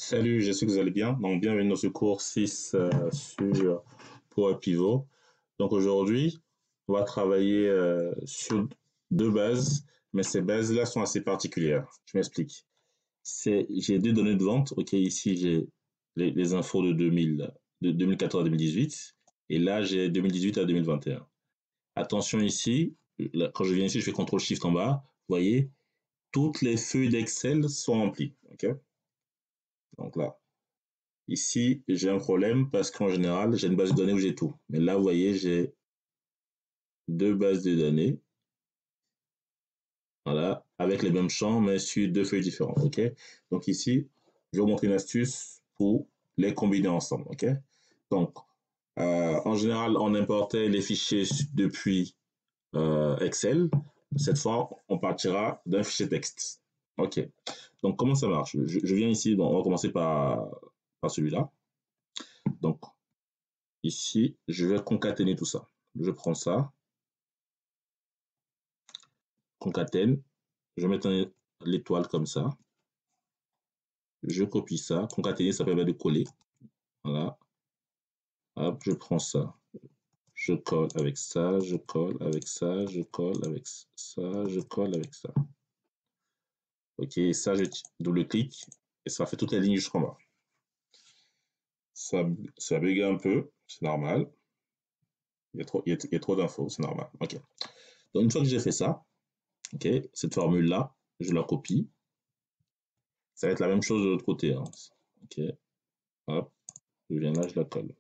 Salut, j'espère que vous allez bien. Donc, bienvenue dans ce cours 6 sur Power Pivot. Donc, aujourd'hui, on va travailler sur deux bases, mais ces bases-là sont assez particulières. Je m'explique. J'ai deux données de vente. OK, ici, j'ai les infos de 2014 à 2018. Et là, j'ai 2018 à 2021. Attention ici, là, quand je viens ici, je fais CTRL-SHIFT en bas. Vous voyez, toutes les feuilles d'Excel sont remplies. OK? Donc là. Ici, j'ai un problème parce qu'en général, j'ai une base de données où j'ai tout. Mais là, vous voyez, j'ai deux bases de données, voilà, avec les mêmes champs, mais sur deux feuilles différentes, OK? Donc ici, je vais vous montrer une astuce pour les combiner ensemble, OK? Donc, en général, on importait les fichiers depuis Excel. Cette fois, on partira d'un fichier texte. OK. Donc, comment ça marche? Je viens ici, bon, on va commencer par celui-là. Donc, ici, je vais concaténer tout ça. Je prends ça, concatène, je vais mettre l'étoile comme ça, je copie ça, concaténer, ça permet de coller. Voilà, hop, je prends ça, je colle avec ça, je colle avec ça, je colle avec ça, je colle avec ça. Ok, ça, je double-clique et ça fait toutes les lignes jusqu'en bas. Ça bug un peu, c'est normal. Il y a trop d'infos, c'est normal. Ok. Donc, une fois que j'ai fait ça, ok, cette formule-là, je la copie. Ça va être la même chose de l'autre côté. Hein. Ok, hop, je viens là, je la colle.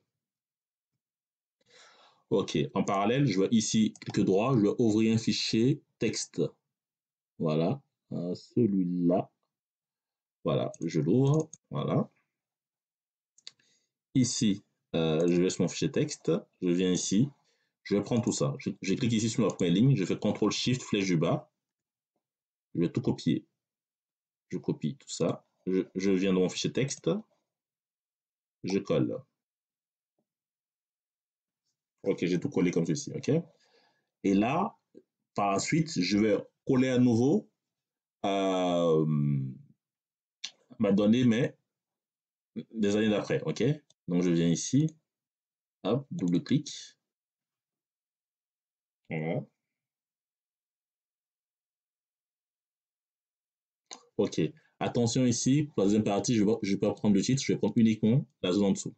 Ok, en parallèle, je vais ici, clic droit, je vais ouvrir un fichier texte. Voilà, celui-là. Voilà, je l'ouvre. Voilà. Ici, je vais sur mon fichier texte. Je viens ici. Je vais prendre tout ça. Je clique ici sur ma première ligne. Je fais CTRL-SHIFT, flèche du bas. Je vais tout copier. Je copie tout ça. Je viens dans mon fichier texte. Je colle. Ok, j'ai tout collé comme ceci. Ok. Et là, par la suite, je vais coller à nouveau ma donnée, mais des années d'après, ok? Donc je viens ici, hop, double-clic, voilà. Ok, attention ici, pour la deuxième partie, je vais pas prendre le titre, je vais prendre uniquement la zone en dessous.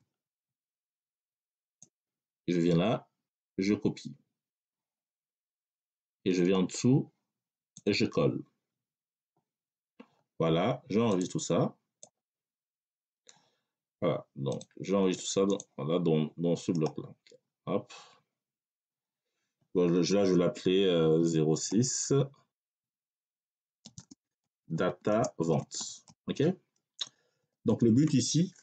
Je viens là, je copie. Et je viens en dessous, et je colle. Voilà, j'enregistre tout ça. Voilà, donc j'enregistre tout ça dans ce bloc-là. Hop. Bon, là, je vais l'appeler 06 data vente. Ok? Donc le but ici,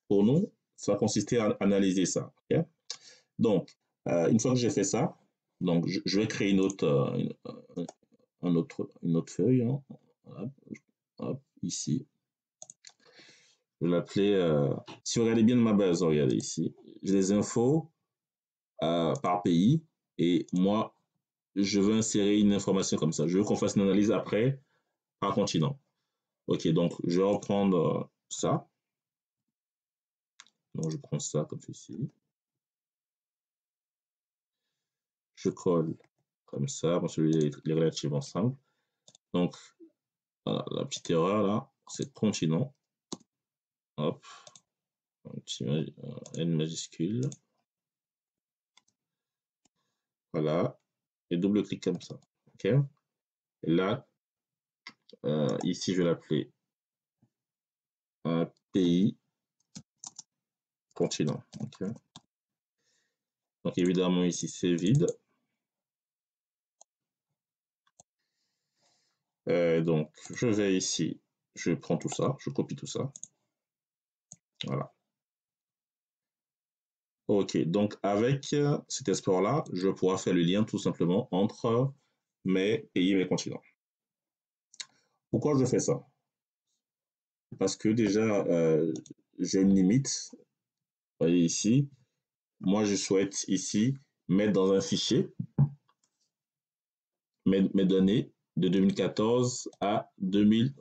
pour nous, ça va consister à analyser ça. Okay? Donc, une fois que j'ai fait ça, donc je vais créer une autre feuille. Hein. Hop, hop, ici. Je vais l'appeler. Si vous regardez bien de ma base, regardez ici. J'ai les infos par pays et moi, je veux insérer une information comme ça. Je veux qu'on fasse une analyse après par continent. Ok, donc je vais reprendre ça. Donc je prends ça comme ceci. Je colle comme ça. Bon, celui-là est relativement simple. Donc, voilà, la petite erreur là, c'est continent. Hop, un petit N majuscule. Voilà, et double-clic comme ça. Ok. Et là, ici, je vais l'appeler un pays continent. Ok. Donc évidemment ici c'est vide. Donc je vais ici, je prends tout ça, je copie tout ça. Voilà. Ok, donc avec cet export-là, je vais pouvoir faire le lien tout simplement entre mes pays et mes continents. Pourquoi je fais ça? Parce que déjà, j'ai une limite. Vous voyez ici, moi je souhaite ici mettre dans un fichier mes données de 2014 à 2000.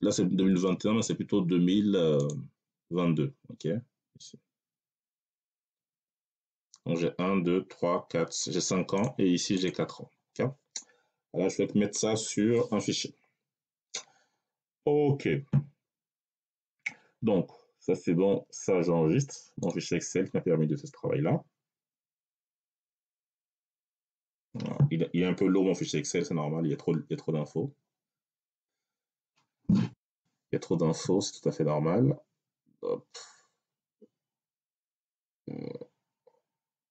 Là, c'est 2021, mais c'est plutôt 2022. OK? Ici. Donc, j'ai 1, 2, 3, 4, j'ai 5 ans et ici, j'ai 4 ans. OK? Alors, je vais te mettre ça sur un fichier. OK. Donc, ça, c'est bon. Ça, j'enregistre mon fichier Excel qui m'a permis de faire ce travail-là. Voilà. Il est un peu lourd, mon fichier Excel, c'est normal. Il y a trop d'infos. Il y a trop d'infos, c'est tout à fait normal. Hop.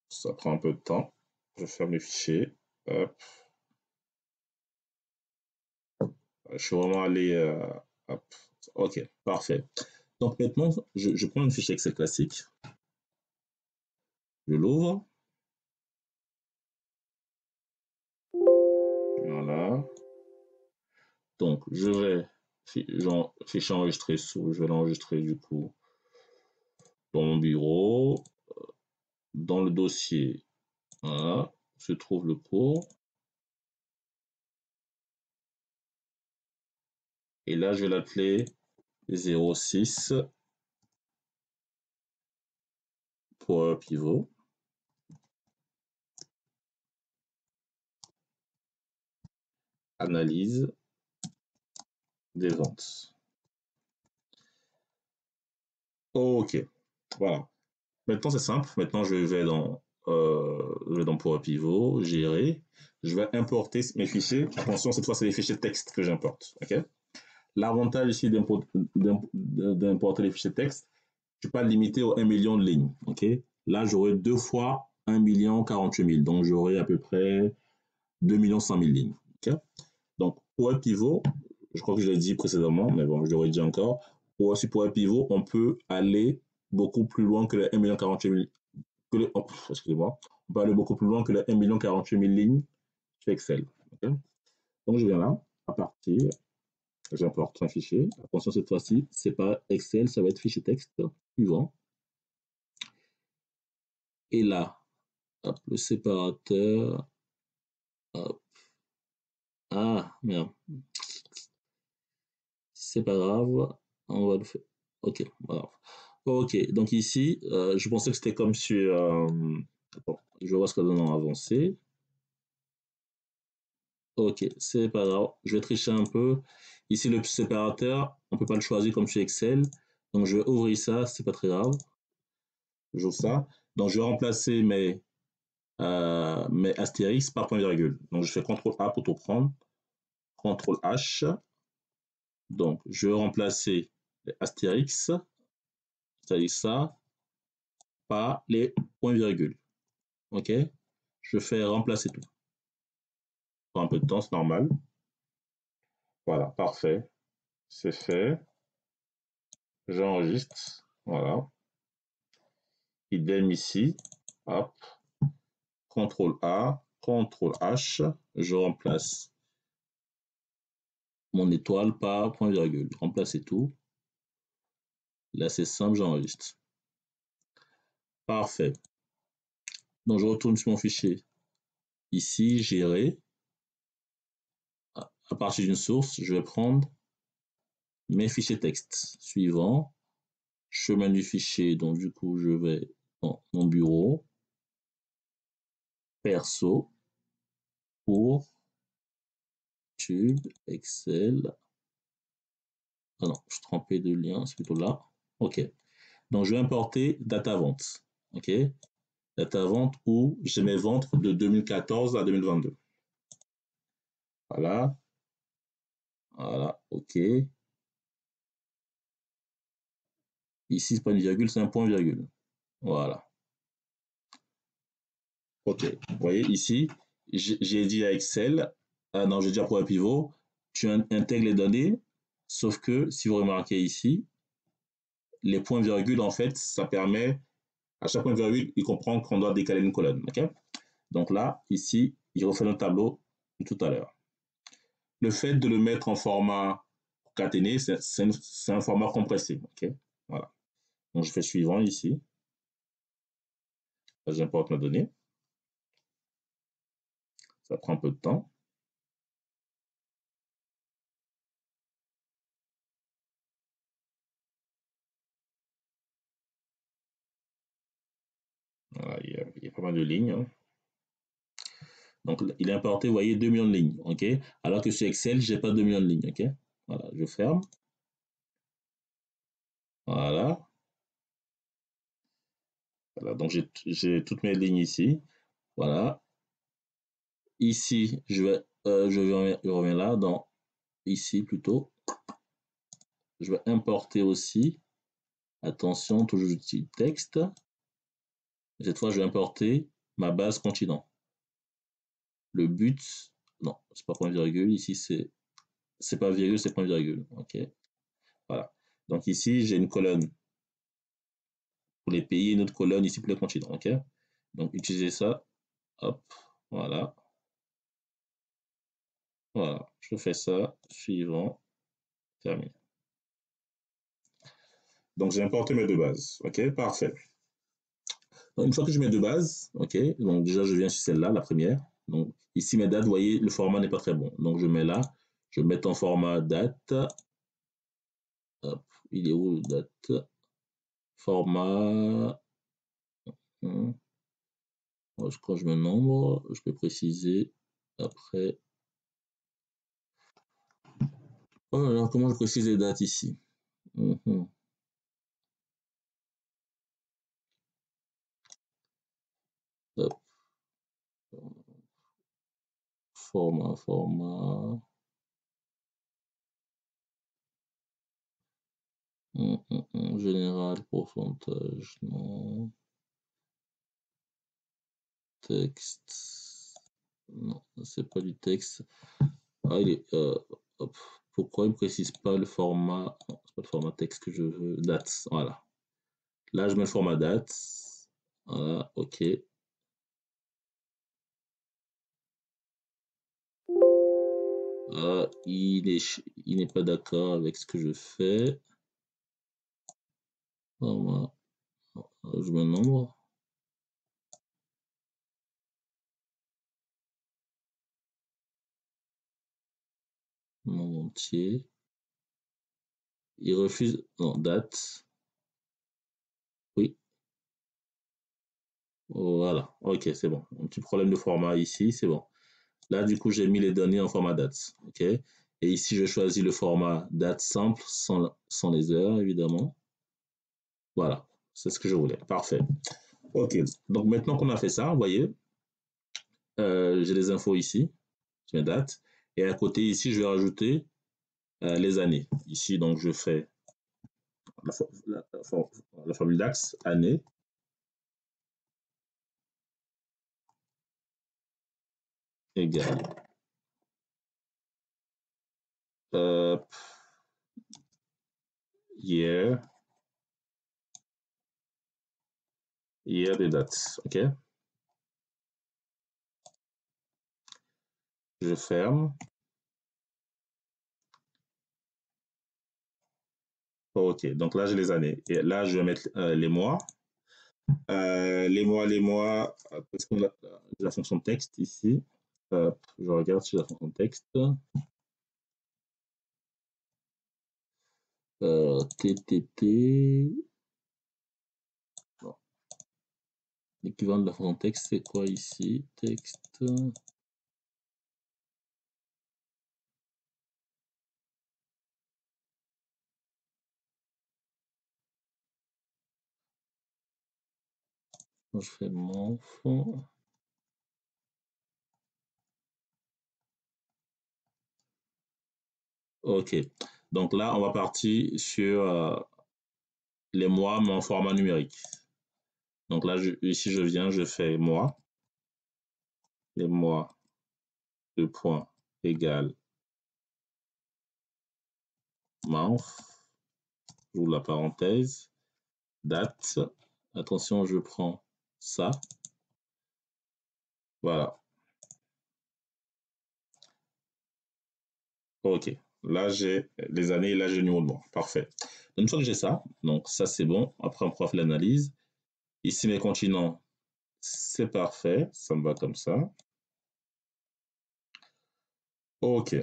Ça prend un peu de temps. Je ferme les fichiers. Hop. Je suis vraiment allé. Hop. OK, parfait. Donc maintenant, je prends une fiche Excel classique. Je l'ouvre. Voilà. Donc, je vais fichier enregistré sous. Je vais l'enregistrer du coup dans mon bureau. Dans le dossier, voilà, se trouve le cours. Et là, je vais l'appeler 06 pour pivot. Analyse des ventes. OK, voilà. Maintenant, c'est simple. Maintenant, je vais dans Power Pivot, gérer. Je vais importer mes fichiers. Attention, cette fois, c'est les fichiers texte que j'importe. OK? L'avantage ici d'importer les fichiers texte, je ne suis pas limité aux 1 million de lignes. OK? Là, j'aurai 2 fois 1 million 48 000. Donc, j'aurai à peu près 2 100 000 lignes. OK? Donc, Power Pivot, je crois que je l'ai dit précédemment, mais bon, je l'aurais dit encore. Power Pivot, on peut aller beaucoup plus loin que les 1 million 48 000. Excusez-moi. On peut aller beaucoup plus loin que les 1 million 48 000 lignes chez Excel. Okay? Donc, je viens là, à partir, j'importe un fichier. Attention, cette fois-ci, c'est pas Excel, ça va être fichier texte suivant. Et là, hop, le séparateur. Hop. Ah, merde. C'est pas grave. On va le faire. Ok, voilà. Ok, donc ici, je pensais que c'était comme sur. Attends, je vois ce que donne en avancé. Ok, c'est pas grave. Je vais tricher un peu. Ici, le séparateur, on peut pas le choisir comme chez Excel. Donc, je vais ouvrir ça, c'est pas très grave. J'ouvre ça. Donc, je vais remplacer mes astérix par point virgule. Donc, je fais CTRL A pour tout prendre. CTRL H. Donc, je vais remplacer les astérix, c'est-à-dire ça, par les points virgules. OK? Je fais remplacer tout. Pour un peu de temps, c'est normal. Voilà, parfait. C'est fait. J'enregistre. Voilà. Idem ici. Hop. CTRL A, CTRL H. Je remplace mon étoile par point virgule. Remplacer tout. Là, c'est simple, j'enregistre. Parfait. Donc, je retourne sur mon fichier. Ici, gérer. À partir d'une source, je vais prendre mes fichiers texte suivants. Chemin du fichier, donc du coup, je vais dans mon bureau, perso, pour, tube, Excel. Ah non, je trompais de lien, c'est plutôt là. OK. Donc, je vais importer data vente. OK. Data vente où j'ai mes ventes de 2014 à 2022. Voilà. Voilà. OK. Ici, c'est pas une virgule, c'est un point virgule. Voilà. OK. Vous voyez ici, j'ai dit à Excel, non, j'ai dit à Power Pivot, tu intègres les données, sauf que si vous remarquez ici, les points-virgules, en fait, ça permet, à chaque point-virgule, il comprend qu'on doit décaler une colonne. OK? Donc là, ici, il refait le tableau de tout à l'heure. Le fait de le mettre en format concaténé, c'est un format compressé. OK? Voilà. Donc je fais suivant ici. J'importe ma donnée. Ça prend un peu de temps. il y a pas mal de lignes. Hein. Donc, il est importé, vous voyez, 2 millions de lignes. OK? Alors que sur Excel, je n'ai pas 2 millions de lignes. OK? Voilà, je ferme. Voilà. Voilà, donc j'ai toutes mes lignes ici. Voilà. Ici, je reviens là, dans ici plutôt. Je vais importer aussi. Attention, toujours j'utilise texte. Cette fois, je vais importer ma base continent. Le but, non, c'est pas point virgule. Ici, c'est pas virgule, c'est point virgule. OK. Voilà. Donc ici, j'ai une colonne pour les pays et une autre colonne ici pour les continents. OK. Donc, utilisez ça. Hop. Voilà. Voilà. Je fais ça. Suivant. Terminé. Donc, j'ai importé mes deux bases. OK. Parfait. Donc, une fois que je mets deux bases, OK. Donc, déjà, je viens sur celle-là, la première. Donc, ici, mes dates, vous voyez, le format n'est pas très bon. Donc, je mets là. Je vais mettre en format date. Hop. Il est où, date? Format. Je crois que je mets nombre. Je peux préciser. Après. Oh, alors, comment je précise les dates ici? Hop. Format. Général, pourcentage, non. Texte. Non, c'est pas du texte. Ah, hop. Pourquoi il ne précise pas le format? Non, c'est pas le format texte que je veux. Date, voilà. Là, je mets le format date. Voilà, OK. Ah, il n'est pas d'accord avec ce que je fais. Format. Je mets nombre. Nombre entier. Il refuse. Non, date. Oui. Voilà. OK, c'est bon. Un petit problème de format ici, c'est bon. Là, du coup, j'ai mis les données en format date. OK? Et ici, je choisis le format date simple sans les heures, évidemment. Voilà. C'est ce que je voulais. Parfait. OK. Donc, maintenant qu'on a fait ça, vous voyez, j'ai les infos ici, j'ai mes dates. Et à côté, ici, je vais rajouter les années. Ici, donc, je fais la formule d'axe, année, égale. Year, year des dates. OK? Je ferme. OK, donc là, j'ai les années. Et là, je vais mettre les mois. Les mois, parce qu'on a la fonction texte ici. Je regarde sur la fonction texte. TTT. Bon. L'équivalent de la fonction texte, c'est quoi ici? Texte. Je fais mon fond. OK. Donc là, on va partir sur les mois, mais en format numérique. Donc là, ici, je viens, je fais mois. Les mois, deux points, égale month, j'ouvre la parenthèse, date. Attention, je prends ça. Voilà. OK. Là, j'ai les années, là, j'ai le numéro de mois. Parfait. Une fois que j'ai ça, donc ça, c'est bon. Après, on pourra faire l'analyse. Ici, mes continents, c'est parfait. Ça me va comme ça. OK.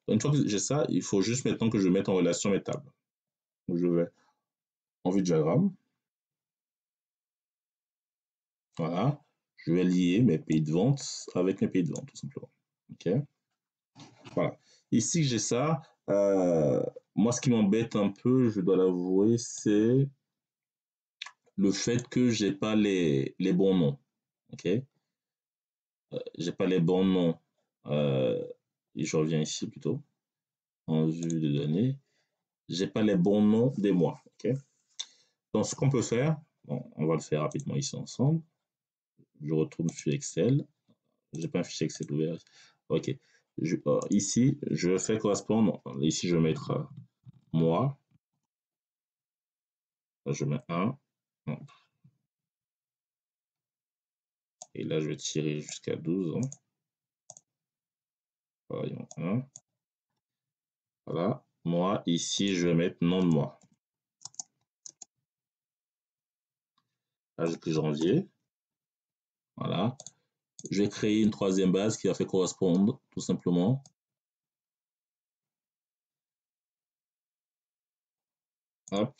Une fois que j'ai ça, il faut juste maintenant que je mette en relation mes tables. Donc, je vais en vue de diagramme. Voilà. Je vais lier mes pays de vente avec mes pays de vente, tout simplement. OK. Voilà. Ici, j'ai ça. Moi, ce qui m'embête un peu, je dois l'avouer, c'est le fait que j'ai pas les bons noms. OK. J'ai pas les bons noms. Et je reviens ici plutôt, en vue de données. J'ai pas les bons noms des mois. OK. Donc, ce qu'on peut faire, bon, on va le faire rapidement ici ensemble. Je retourne sur Excel. J'ai pas un fichier Excel ouvert. OK. Ici, je fais correspondre. Ici, je vais mettre mois. Je mets 1. Et là, je vais tirer jusqu'à 12. Voyons 1. Voilà. Moi, ici, je vais mettre nom de mois. Ajoute janvier. Voilà. Je vais créer une troisième base qui va faire correspondre, tout simplement. Hop.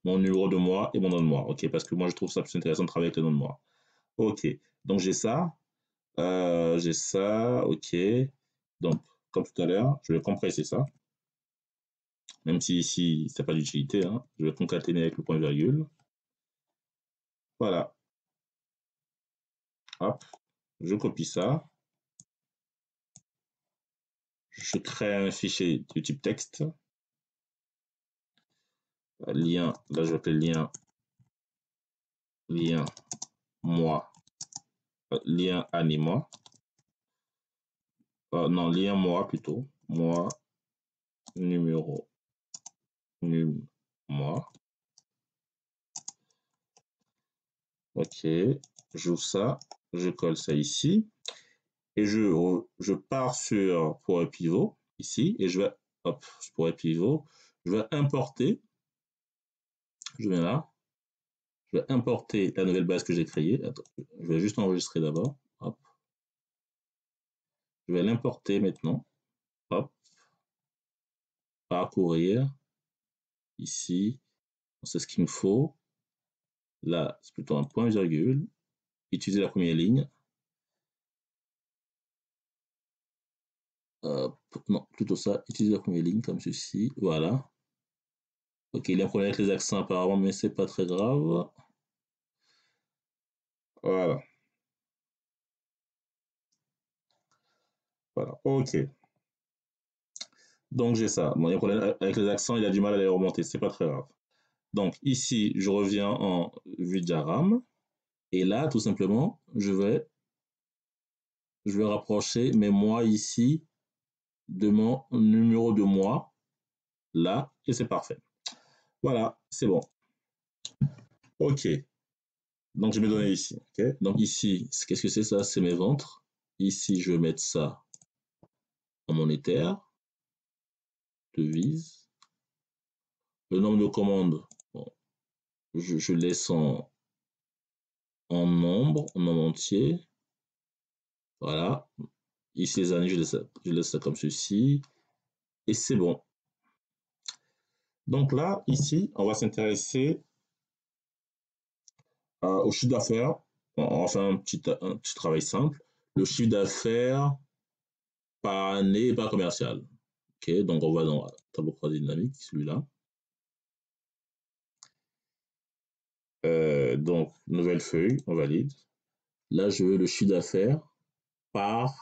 Mon numéro de mois et mon nom de mois. OK, parce que moi, je trouve ça plus intéressant de travailler avec le nom de mois. OK. Donc, j'ai ça. OK. Donc, comme tout à l'heure, je vais compresser ça. Même si ici, c'est pas d'utilité. Hein. Je vais concaténer avec le point virgule. Voilà. Hop. Je copie ça. Je crée un fichier de type texte. Lien, là je vais appeler lien moi, lien année moi. Non, lien moi plutôt. Moi, numéro, num, moi. OK, j'ouvre ça, je colle ça ici. Et je pars sur pour un pivot ici. Et je vais, hop, pour un pivot, je vais importer. Je viens là. Je vais importer la nouvelle base que j'ai créée. Attends, je vais juste enregistrer d'abord. Hop. Je vais l'importer maintenant. Hop. Parcourir. Ici. C'est ce qu'il me faut. Là, c'est plutôt un point virgule. Utiliser la première ligne. Non, plutôt ça. Utiliser la première ligne comme ceci. Voilà. Ok, il y a un problème avec les accents apparemment, mais c'est pas très grave. Voilà. Voilà. Ok. Donc j'ai ça. Bon, il y a un problème avec les accents, il a du mal à les remonter. C'est pas très grave. Donc ici, je reviens en vue diagramme. Et là, tout simplement, je vais rapprocher mes mois ici de mon numéro de mois. Là, et c'est parfait. Voilà, c'est bon. Ok. Donc, je vais donner ici. Okay. Donc, ici, qu'est-ce que c'est ça? C'est mes ventres. Ici, je vais mettre ça en monétaire. Devise. Le nombre de commandes, bon, je laisse en nombre entier. Voilà. Ici, les années, je laisse ça comme ceci. Et c'est bon. Donc là, ici, on va s'intéresser au chiffre d'affaires. On va faire un petit travail simple. Le chiffre d'affaires par année et par commercial. OK, donc on va dans tableau croisé dynamique, celui-là. Donc, nouvelle feuille, on valide. Là, je veux le chiffre d'affaires par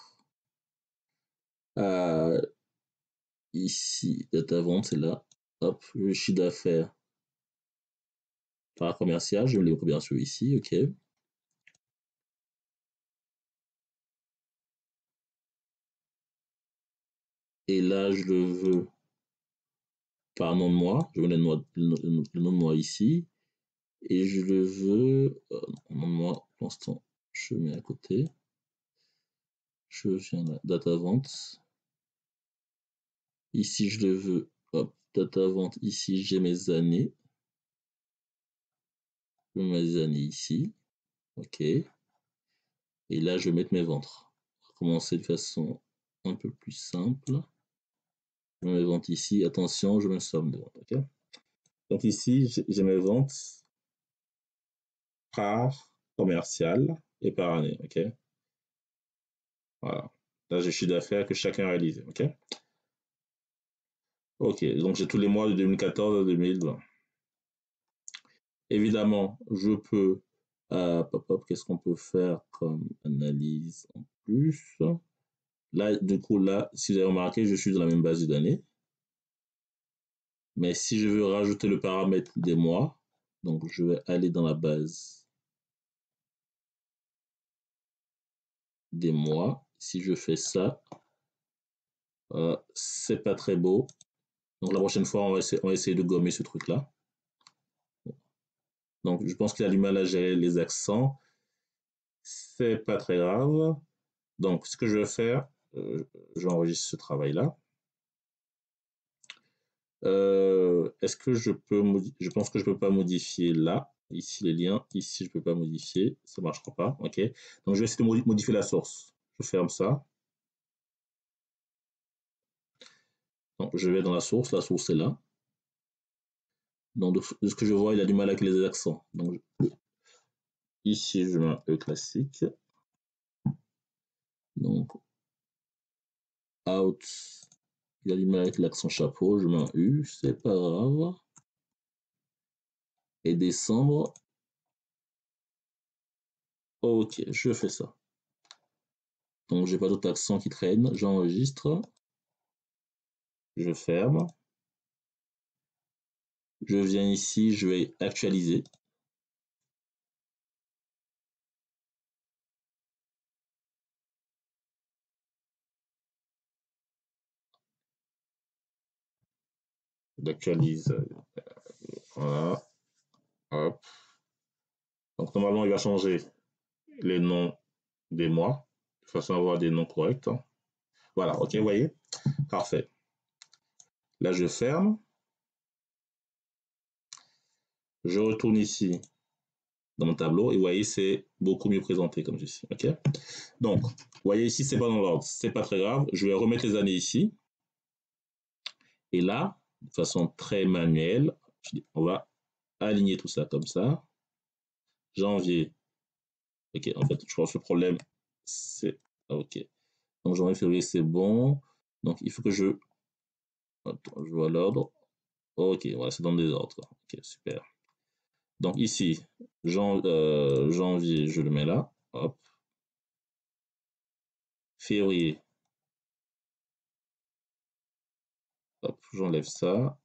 ici, data vente, c'est là. Hop, le chiffre d'affaires par commercial, je mets les commerciaux ici, OK. Et là, je le veux par nom de mois, je mets le nom de mois ici. Et je le veux, nom de mois, pour l'instant, je mets à côté. Je viens là, data vente. Ici, je le veux, hop, data vente, ici, j'ai mes années. Je mets mes années ici, OK. Et là, je vais mettre mes ventres. On va commencer de façon un peu plus simple. Je mets mes ventes ici, attention, je mets somme de vente, OK. Donc ici, j'ai mes ventes par commercial et par année, ok? Voilà. Là, j'ai le chiffre d'affaires que chacun a réalisé, ok? Ok, donc j'ai tous les mois de 2014 à 2020. Évidemment, je peux... qu'est-ce qu'on peut faire comme analyse en plus? Là, du coup, là, si vous avez remarqué, je suis dans la même base de données. Mais si je veux rajouter le paramètre des mois, donc je vais aller dans la base des mois. Si je fais ça, c'est pas très beau. Donc la prochaine fois, on va essayer de gommer ce truc-là. Donc je pense qu'il a du mal à gérer les accents. C'est pas très grave. Donc ce que je vais faire, j'enregistre ce travail-là. Est-ce que je peux je pense que je peux pas modifier là. Ici les liens, ici je peux pas modifier, ça marchera pas. Ok. Donc je vais essayer de modifier la source. Je ferme ça. Donc je vais dans la source est là. Donc de ce que je vois, il a du mal avec les accents. Donc ici je mets un E classique. Donc out, il a du mal avec l'accent chapeau, je mets un U, c'est pas grave. Et décembre, ok, je fais ça. Donc j'ai pas d'autres accents qui traînent, j'enregistre, je ferme. Je viens ici, je vais actualiser. J'actualise, voilà, hop. Donc normalement il va changer les noms des mois, de façon à avoir des noms corrects. Voilà, ok, vous voyez? Parfait. Là je ferme. Je retourne ici dans mon tableau et vous voyez c'est beaucoup mieux présenté comme ceci, ok? Donc, vous voyez ici c'est pas dans l'ordre, c'est pas très grave. Je vais remettre les années ici. Et là, de façon très manuelle, on va aligner tout ça comme ça. Janvier. Ok, en fait, je pense que le problème, c'est... Ok. Donc, janvier, février, c'est bon. Donc, il faut que je... Attends, je vois l'ordre. Ok, voilà, c'est dans le désordre. Ok, super. Donc, ici, janvier, je le mets là. Hop. Février. Hop, j'enlève ça.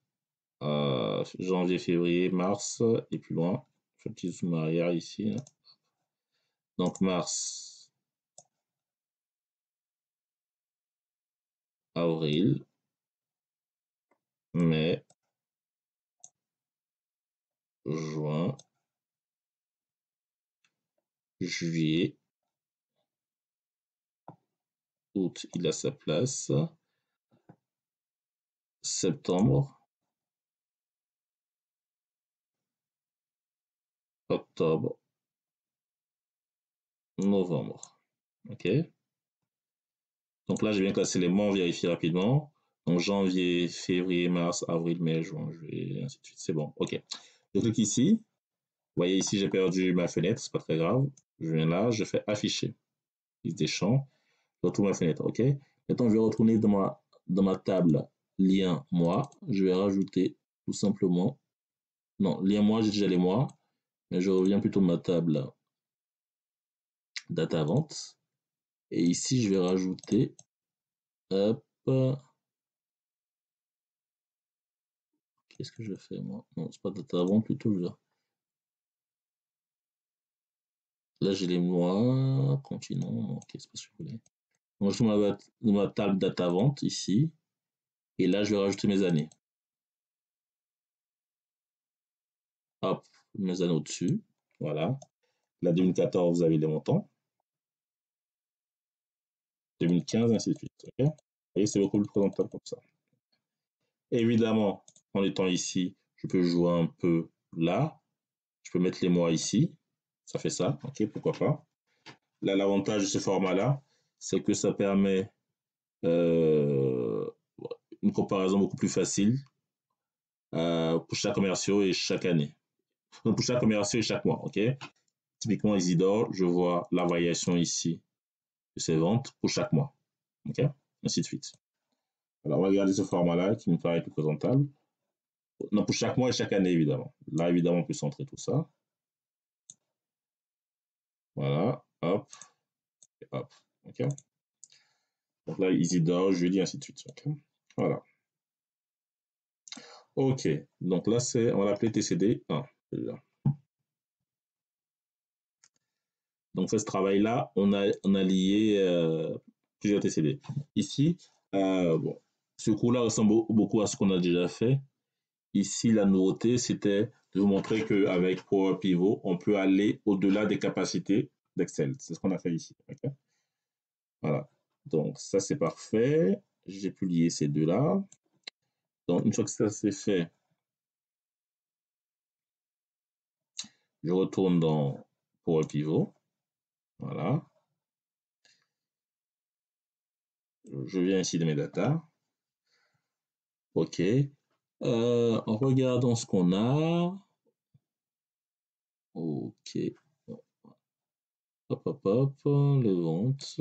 Janvier, février, mars, et plus loin. Je fais un petit zoom arrière ici. Là. Donc, mars, avril, mai, juin, juillet, août, il a sa place, septembre, octobre, novembre. Ok. Donc là, j'ai bien classé les mois, on vérifie rapidement. Donc janvier, février, mars, avril, mai, juin, juillet, ainsi de suite. C'est bon. Ok. Je clique ici. Vous voyez ici, j'ai perdu ma fenêtre, c'est pas très grave. Je viens là, je fais afficher. Liste des champs. Je retrouve ma fenêtre. Ok. Maintenant, je vais retourner dans ma table lien mois. Je vais rajouter tout simplement. Non, lien mois, j'ai déjà les mois. Mais je reviens plutôt de ma table data vente. Et ici, je vais rajouter, hop, qu'est-ce que je fais moi? Non, c'est pas data vente, plutôt là j'ai les mois, continuons, ok, c'est pas ce que je voulais. Donc je suis dans ma table data vente ici, et là je vais rajouter mes années. Hop, mes années au-dessus, voilà. La 2014, vous avez les montants. 2015, ainsi de suite. Ok. Vous voyez, c'est beaucoup plus présentable comme ça. Évidemment, en étant ici, je peux jouer un peu là. Je peux mettre les mois ici. Ça fait ça, ok, pourquoi pas. Là, l'avantage de ce format-là, c'est que ça permet euh, une comparaison beaucoup plus facile pour chaque commerciaux et chaque année. Donc, pour chaque commerciaux et chaque mois, ok. typiquement Isidore, je vois la variation ici de ses ventes pour chaque mois. OK? Ainsi de suite. Alors, on va regarder ce format-là qui me paraît plus présentable. Non, pour chaque mois et chaque année, évidemment. Là, évidemment, on peut centrer tout ça. Voilà, hop, et hop. OK? Donc là, Isidore, jeudi, ainsi de suite. OK? Voilà. OK. Donc là, on va l'appeler TCD 1. Donc, fait ce travail-là, on a lié plusieurs TCD. Ici, bon, ce cours-là ressemble beaucoup à ce qu'on a déjà fait. Ici, la nouveauté, c'était de vous montrer qu'avec Power Pivot, on peut aller au-delà des capacités d'Excel. C'est ce qu'on a fait ici. Okay? Voilà. Donc, ça, c'est parfait. J'ai pu lier ces deux-là. Donc, une fois que ça c'est fait, je retourne dans Power Pivot. Voilà. Je viens ici de mes datas. OK. En regardant ce qu'on a. OK. Hop, hop, hop. Les ventes.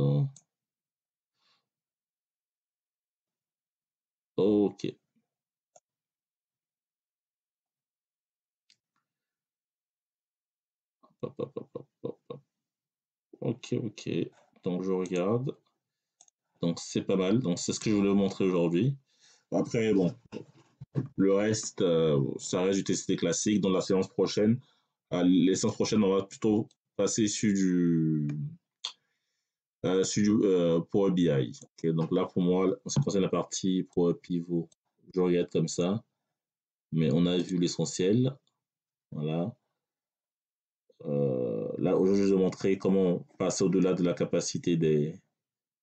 OK. Hop, hop, hop, hop, hop, hop. OK, OK. Donc, je regarde. Donc, c'est pas mal. Donc, c'est ce que je voulais vous montrer aujourd'hui. Après, bon, le reste, ça reste du TCD classique. Dans la séance prochaine, les séances prochaines, on va plutôt passer sur du Power BI. Okay, donc là, pour moi, en ce qui concerne la partie Power Pivot, je regarde comme ça. Mais on a vu l'essentiel. Voilà. Là, aujourd'hui, je vais montrer comment passer au-delà de la capacité des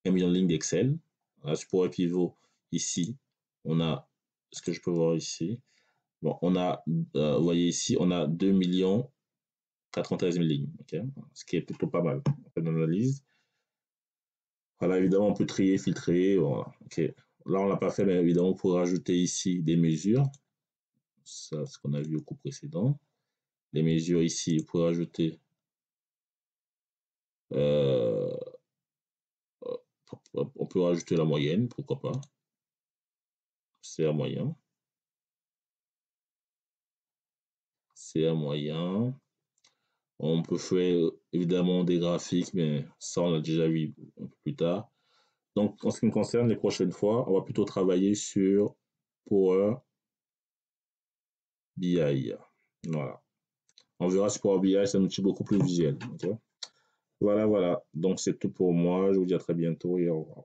1 million de lignes d'Excel. Voilà, sur Power Pivot, ici, on a ce que je peux voir ici. Bon, on a, vous voyez ici, on a 2 93 000 lignes, okay, ce qui est plutôt pas mal en fait d'analyse. Voilà, évidemment, on peut trier, filtrer. Voilà, okay. Là, on ne l'a pas fait, mais évidemment, on pourrait rajouter ici des mesures. Ça, c'est ce qu'on a vu au cours précédent. Les mesures ici, vous pouvez rajouter on peut rajouter la moyenne, pourquoi pas. C'est un moyen. C'est un moyen. On peut faire évidemment des graphiques, mais ça, on l'a déjà vu un peu plus tard. Donc, en ce qui me concerne, les prochaines fois, on va plutôt travailler sur Power BI. Voilà. On verra sur Power BI, c'est un outil beaucoup plus visuel. Okay? Voilà, voilà. Donc, c'est tout pour moi. Je vous dis à très bientôt et au revoir.